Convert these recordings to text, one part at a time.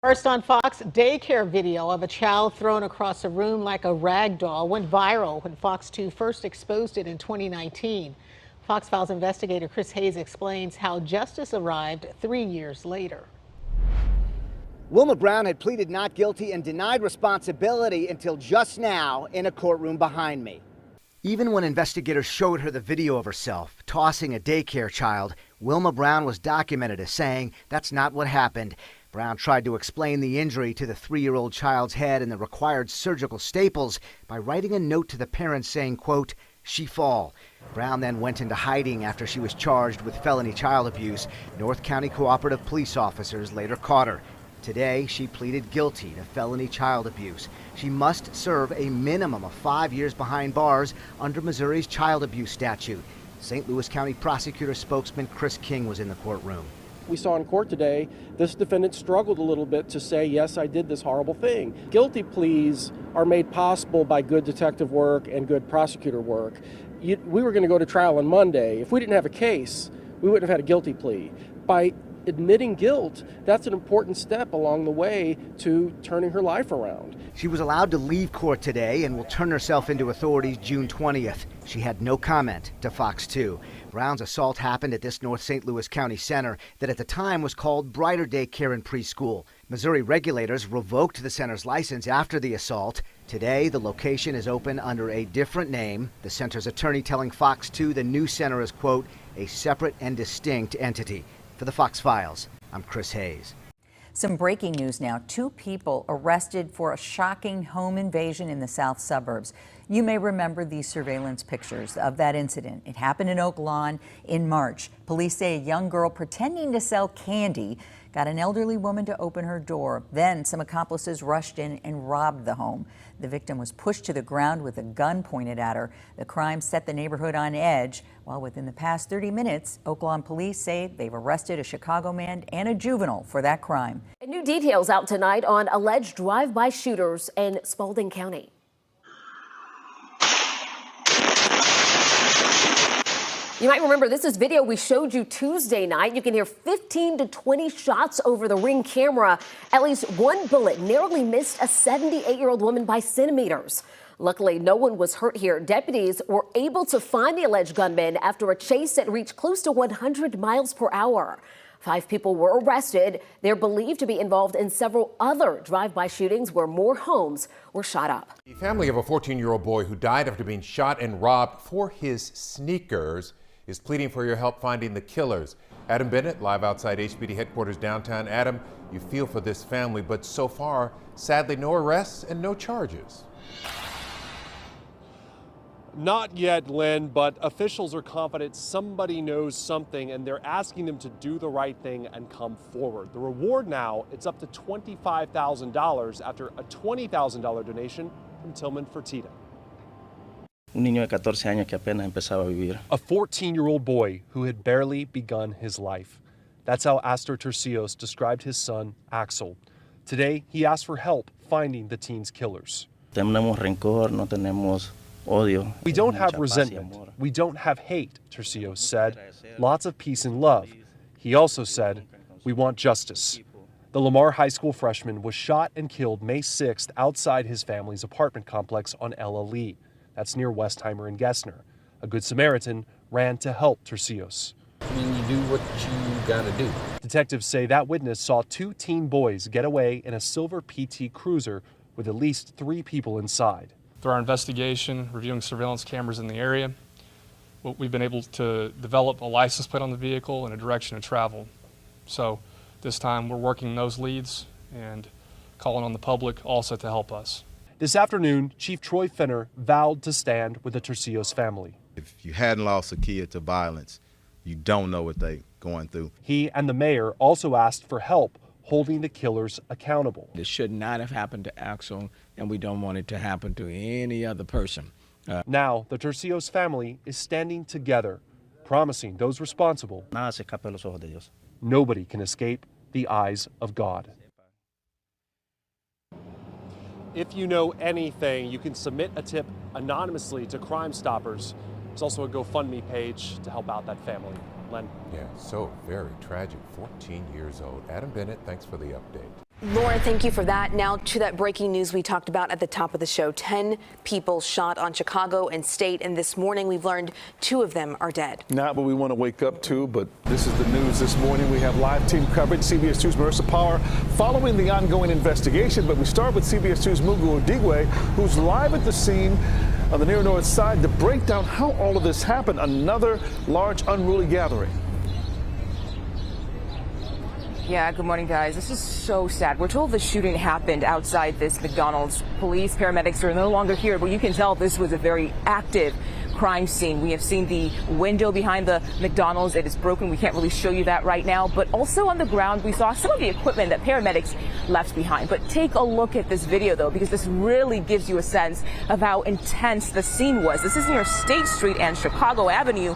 First on Fox, daycare video of a child thrown across a room like a rag doll went viral when Fox 2 first exposed it in 2019. Fox Files investigator Chris Hayes explains how justice arrived 3 years later. Wilma Brown had pleaded not guilty and denied responsibility until just now in a courtroom behind me. Even when investigators showed her the video of herself tossing a daycare child, Wilma Brown was documented as saying that's not what happened. Brown tried to explain the injury to the 3-year-old child's head and the required surgical staples by writing a note to the parents saying, quote, "She fall." Brown then went into hiding after she was charged with felony child abuse. North County cooperative police officers later caught her. Today, she pleaded guilty to felony child abuse. She must serve a minimum of 5 years behind bars under Missouri's child abuse statute. St. Louis County prosecutor spokesman Chris King was in the courtroom. We saw in court today, this defendant struggled a little bit to say, yes, I did this horrible thing. Guilty pleas are made possible by good detective work and good prosecutor work. We were going to go to trial on Monday. If we didn't have a case, we wouldn't have had a guilty plea. By admitting guilt, that's an important step along the way to turning her life around. She was allowed to leave court today and will turn herself into authorities June 20th. She had no comment to Fox 2. Brown's assault happened at this North St. Louis County center that at the time was called Brighter Daycare and Preschool. Missouri regulators revoked the center's license after the assault. Today, the location is open under a different name. The center's attorney telling Fox 2 the new center is, quote, a separate and distinct entity. For the Fox Files, I'm Chris Hayes. Some breaking news now. 2 people arrested for a shocking home invasion in the south suburbs. You may remember these surveillance pictures of that incident. It happened in Oak Lawn in March. Police say a young girl pretending to sell candy got an elderly woman to open her door. Then some accomplices rushed in and robbed the home. The victim was pushed to the ground with a gun pointed at her. The crime set the neighborhood on edge. While within the past 30 minutes, Oak Lawn police say they've arrested a Chicago man and a juvenile for that crime. New details out tonight on alleged drive-by shooters in Spaulding County. You might remember this is video we showed you Tuesday night. You can hear 15 to 20 shots over the Ring camera. At least one bullet narrowly missed a 78-year-old woman by centimeters. Luckily, no one was hurt here. Deputies were able to find the alleged gunman after a chase that reached close to 100 miles per hour. 5 people were arrested. They're believed to be involved in several other drive-by shootings where more homes were shot up. The family of a 14-year-old boy who died after being shot and robbed for his sneakers is pleading for your help finding the killers. Adam Bennett, live outside HBD headquarters downtown. Adam, you feel for this family, but so far, sadly, no arrests and no charges. Not yet, Lynn, but officials are confident somebody knows something and they're asking them to do the right thing and come forward. The reward now, it's up to $25,000 after a $20,000 donation from Tillman Fertitta. Un niño de 14 años que apenas empezaba a vivir. A 14-year-old boy who had barely begun his life. That's how Axel Turcios described his son, Axel. Today, he asked for help finding the teen's killers. Tenemos rencor, no tenemos odio. We don't have resentment. We don't have hate, Turcios said. Lots of peace and love. He also said, we want justice. The Lamar High School freshman was shot and killed May 6th outside his family's apartment complex on Ella Lee. That's near Westheimer and Gessner. A Good Samaritan ran to help Turcios. I mean, you do what you gotta do. Detectives say that witness saw 2 teen boys get away in a silver PT Cruiser with at least 3 people inside. Through our investigation, reviewing surveillance cameras in the area, we've been able to develop a license plate on the vehicle and a direction of travel. So this time we're working those leads and calling on the public also to help us. This afternoon, Chief Troy Fenner vowed to stand with the Turcios family. If you hadn't lost a kid to violence, you don't know what they're going through. He and the mayor also asked for help holding the killers accountable. This should not have happened to Axel, and we don't want it to happen to any other person. Now, the Turcios family is standing together, promising those responsible nobody can escape the eyes of God. If you know anything, you can submit a tip anonymously to Crime Stoppers. There's also a GoFundMe page to help out that family. Len? Yeah, so very tragic. 14 years old. Adam Bennett, thanks for the update. Laura, thank you for that. Now to that breaking news we talked about at the top of the show. 10 people shot on Chicago and state, and this morning we've learned 2 of them are dead. Not what we want to wake up to, but this is the news this morning. We have live team coverage. CBS 2's Marissa Power following the ongoing investigation, but we start with CBS 2's Mugu Odigwe, who's live at the scene on the near north side to break down how all of this happened. Another large unruly gathering. Yeah, good morning, guys. This is so sad. We're told the shooting happened outside this McDonald's. Police, paramedics are no longer here, but you can tell this was a very active crime scene. We have seen the window behind the McDonald's. It is broken. We can't really show you that right now, but also on the ground, we saw some of the equipment that paramedics left behind. But take a look at this video, though, because this really gives you a sense of how intense the scene was. This is near State Street and Chicago Avenue.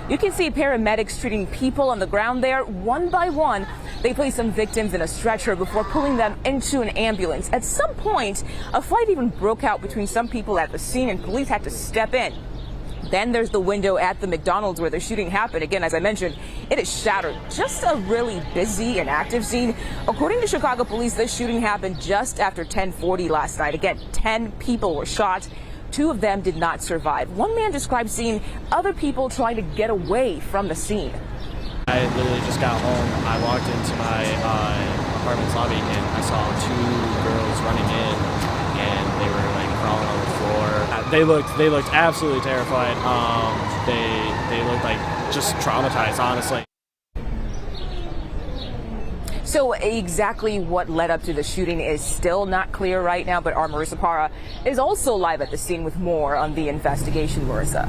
You can see paramedics treating people on the ground there one by one. They place some victims in a stretcher before pulling them into an ambulance. At some point, a fight even broke out between some people at the scene, and police had to step in. Then there's the window at the McDonald's where the shooting happened. Again, as I mentioned, it is shattered. Just a really busy and active scene. According to Chicago police, this shooting happened just after 10:40 last night. Again, 10 people were shot. 2 of them did not survive. One man described seeing other people trying to get away from the scene. I literally just got home. I walked into my apartment's lobby and I saw 2 girls running in, and they were like crawling on the floor. They looked absolutely terrified. They looked like just traumatized, honestly. So exactly what led up to the shooting is still not clear right now, but our Marissa Parra is also live at the scene with more on the investigation. Marissa.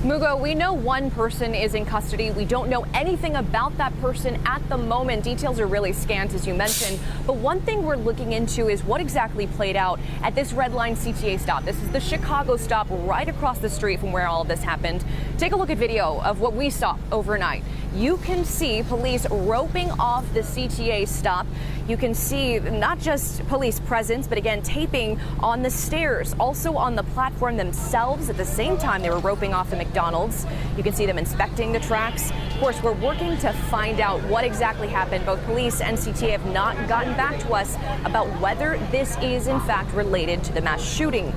Mugo, we know one person is in custody. We don't know anything about that person at the moment. Details are really scant, as you mentioned. But one thing we're looking into is what exactly played out at this red line CTA stop. This is the Chicago stop right across the street from where all of this happened. Take a look at video of what we saw overnight. You can see police roping off the CTA stop. You can see not just police presence, but again, taping on the stairs, also on the platform themselves. At the same time, they were roping off the McDonald's. You can see them inspecting the tracks. Of course, we're working to find out what exactly happened. Both police and CTA have not gotten back to us about whether this is in fact related to the mass shooting.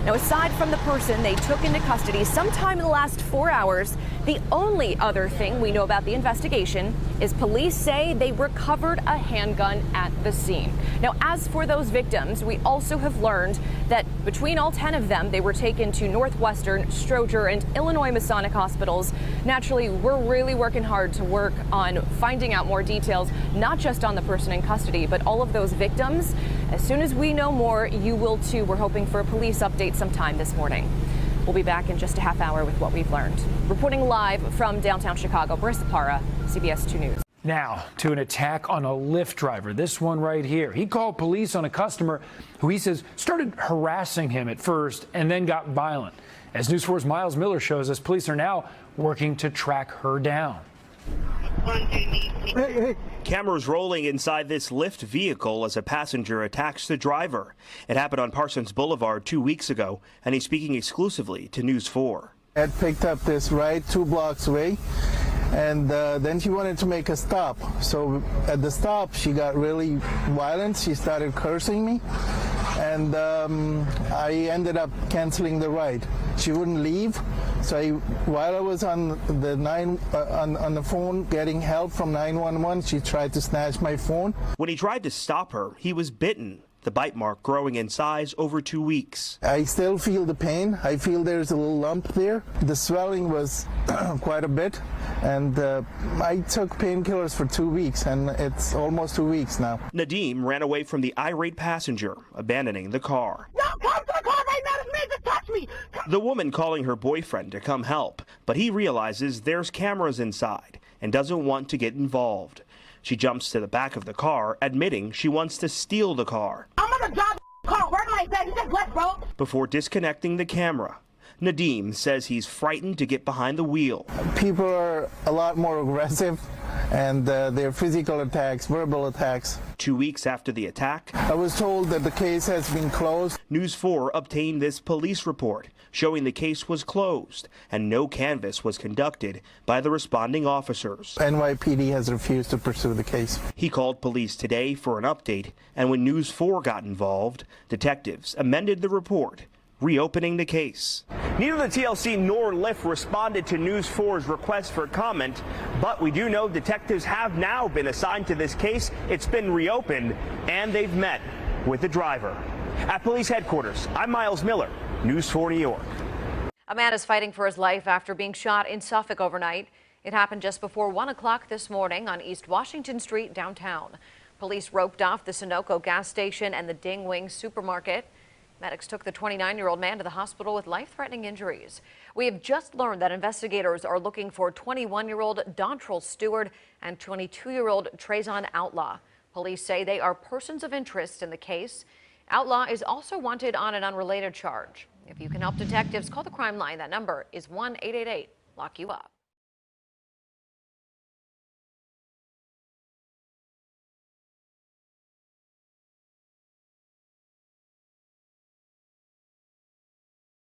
Now, aside from the person they took into custody sometime in the last 4 hours, the only other thing we know about the investigation is police say they recovered a handgun at the scene. Now, as for those victims, we also have learned that between all 10 of them, they were taken to Northwestern, Stroger, and Illinois Masonic hospitals. Naturally, we're really working hard to work on finding out more details, not just on the person in custody, but all of those victims. As soon as we know more, you will too. We're hoping for a police update sometime this morning. We'll be back in just a half hour with what we've learned. Reporting live from downtown Chicago, Marissa Parra, CBS 2 News. Now to an attack on a Lyft driver. This one right here. He called police on a customer who he says started harassing him at first and then got violent. As News 4's Miles Miller shows us, police are now working to track her down. Cameras rolling inside this Lyft vehicle as a passenger attacks the driver. It happened on Parsons Boulevard 2 weeks ago, and he's speaking exclusively to News 4. I had picked up this ride 2 blocks away, and then she wanted to make a stop. So at the stop, she got really violent. She started cursing me, and I ended up canceling the ride. She wouldn't leave. So while I was on the phone getting help from 911, she tried to snatch my phone. When he tried to stop her, he was bitten. The bite mark growing in size over 2 weeks. I still feel the pain. I feel there's a little lump there. The swelling was quite a bit, and I took painkillers for 2 weeks, and it's almost 2 weeks now. Nadeem ran away from the irate passenger, abandoning the car. No, come to the car right now. This man just touched me. The woman calling her boyfriend to come help, but he realizes there's cameras inside and doesn't want to get involved. She jumps to the back of the car, admitting she wants to steal the car. I'm gonna drive the car. Where my bag? You just left, bro. Before disconnecting the camera, Nadeem says he's frightened to get behind the wheel. People are a lot more aggressive and their physical attacks, verbal attacks. 2 weeks after the attack, I was told that the case has been closed. News 4 obtained this police report showing the case was closed and no canvass was conducted by the responding officers. NYPD has refused to pursue the case. He called police today for an update, and when News 4 got involved, detectives amended the report, reopening the case. Neither the TLC nor Lyft responded to News 4's request for comment, but we do know detectives have now been assigned to this case. It's been reopened, and they've met with the driver. At police headquarters, I'm Miles Miller, News 4 New York. A man is fighting for his life after being shot in Suffolk overnight. It happened just before 1 o'clock this morning on East Washington Street downtown. Police roped off the Sunoco gas station and the Ding Wing supermarket. Medics took the 29-year-old man to the hospital with life-threatening injuries. We have just learned that investigators are looking for 21-year-old Dontrell Stewart and 22-year-old Trayson Outlaw. Police say they are persons of interest in the case. Outlaw is also wanted on an unrelated charge. If you can help detectives, call the crime line. That number is 1-888-LOCK-YOU-UP.